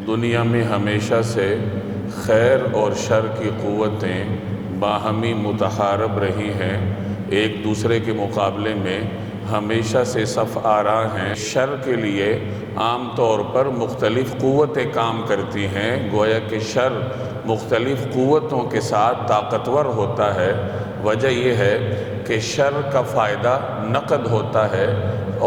دنیا میں ہمیشہ سے خیر اور شر کی قوتیں باہمی متحارب رہی ہیں، ایک دوسرے کے مقابلے میں ہمیشہ سے صف آرا ہیں۔ شر کے لیے عام طور پر مختلف قوتیں کام کرتی ہیں، گویا کہ شر مختلف قوتوں کے ساتھ طاقتور ہوتا ہے۔ وجہ یہ ہے کہ شر کا فائدہ نقد ہوتا ہے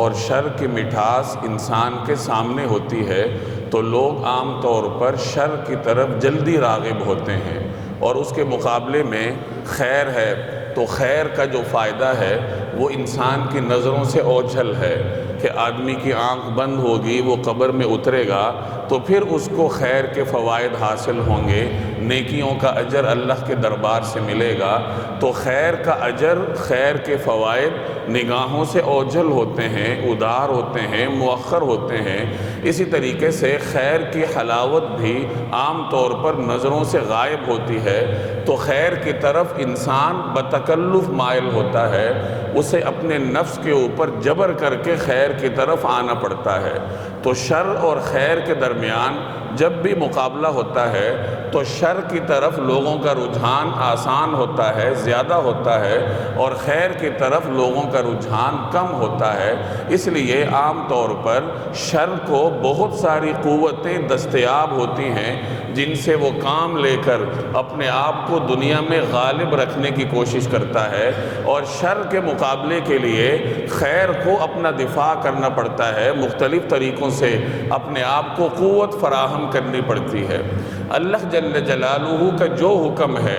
اور شر کی مٹھاس انسان کے سامنے ہوتی ہے، تو لوگ عام طور پر شر کی طرف جلدی راغب ہوتے ہیں، اور اس کے مقابلے میں خیر ہے تو خیر کا جو فائدہ ہے وہ انسان کی نظروں سے اوجھل ہے کہ آدمی کی آنکھ بند ہوگی، وہ قبر میں اترے گا تو پھر اس کو خیر کے فوائد حاصل ہوں گے، نیکیوں کا اجر اللہ کے دربار سے ملے گا۔ تو خیر کا اجر، خیر کے فوائد نگاہوں سے اوجھل ہوتے ہیں، ادار ہوتے ہیں، مؤخر ہوتے ہیں۔ اسی طریقے سے خیر کی حلاوت بھی عام طور پر نظروں سے غائب ہوتی ہے، تو خیر کی طرف انسان بتکلف مائل ہوتا ہے، اسے اپنے نفس کے اوپر جبر کر کے خیر کی طرف آنا پڑتا ہے۔ تو شر اور خیر کے درمیان جب بھی مقابلہ ہوتا ہے تو شر کی طرف لوگوں کا رجحان آسان ہوتا ہے، زیادہ ہوتا ہے، اور خیر کی طرف لوگوں کا رجحان کم ہوتا ہے۔ اس لیے عام طور پر شر کو بہت ساری قوتیں دستیاب ہوتی ہیں جن سے وہ کام لے کر اپنے آپ کو دنیا میں غالب رکھنے کی کوشش کرتا ہے، اور شر کے مقابلے کے لیے خیر کو اپنا دفاع کرنا پڑتا ہے، مختلف طریقوں سے اپنے آپ کو قوت فراہم کرنی پڑتی ہے۔ اللہ جل جلالہ کا جو حکم ہے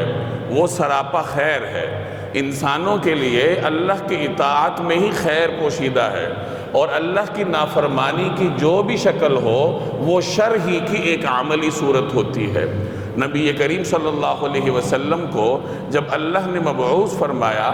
وہ سراپا خیر ہے۔ انسانوں کے لیے اللہ کی اطاعت میں ہی خیر پوشیدہ ہے، اور اللہ کی نافرمانی کی جو بھی شکل ہو وہ شر ہی کی ایک عملی صورت ہوتی ہے۔ نبی کریم صلی اللہ علیہ وسلم کو جب اللہ نے مبعوث فرمایا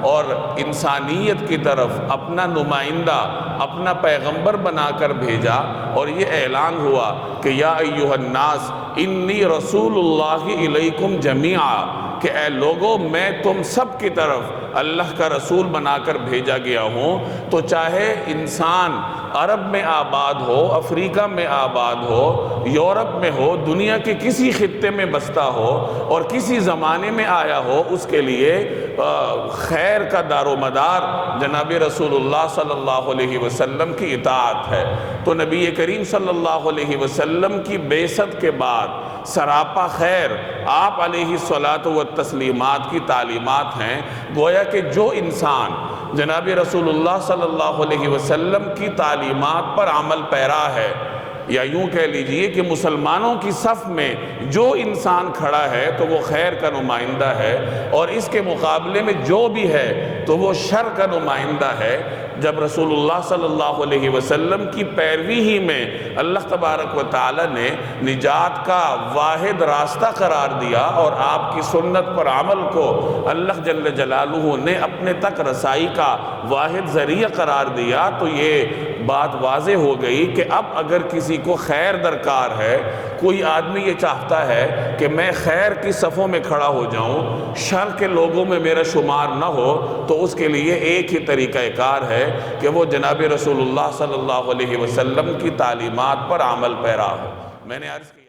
اور انسانیت کی طرف اپنا نمائندہ، اپنا پیغمبر بنا کر بھیجا، اور یہ اعلان ہوا کہ یا ایھا الناس انی رسول اللہ الیکم جمیعا، کہ اے لوگو میں تم سب کی طرف اللہ کا رسول بنا کر بھیجا گیا ہوں، تو چاہے انسان عرب میں آباد ہو، افریقہ میں آباد ہو، یورپ میں ہو، دنیا کے کسی خطے میں بستا ہو اور کسی زمانے میں آیا ہو، اس کے لیے خیر کا دار و مدار جناب رسول اللہ صلی اللہ علیہ وسلم کی اطاعت ہے۔ تو نبی کریم صلی اللہ علیہ وسلم کی بعثت کے بعد سراپا خیر آپ علیہ الصلاۃ والتسلیمات کی تعلیمات ہیں۔ گویا کہ جو انسان جناب رسول اللہ صلی اللہ علیہ وسلم کی تعلیمات پر عمل پیرا ہے، یا یوں کہہ لیجئے کہ مسلمانوں کی صف میں جو انسان کھڑا ہے تو وہ خیر کا نمائندہ ہے، اور اس کے مقابلے میں جو بھی ہے تو وہ شر کا نمائندہ ہے۔ جب رسول اللہ صلی اللہ علیہ وسلم کی پیروی ہی میں اللہ تبارک و تعالی نے نجات کا واحد راستہ قرار دیا، اور آپ کی سنت پر عمل کو اللہ جل جلالہ نے اپنے تک رسائی کا واحد ذریعہ قرار دیا، تو یہ بات واضح ہو گئی کہ اب اگر کسی کو خیر درکار ہے، کوئی آدمی یہ چاہتا ہے کہ میں خیر کی صفوں میں کھڑا ہو جاؤں، شر کے لوگوں میں میرا شمار نہ ہو، تو اس کے لیے ایک ہی طریقہ کار ہے کہ وہ جناب رسول اللہ صلی اللہ علیہ وسلم کی تعلیمات پر عمل پیرا ہو۔ میں نے عرض کیا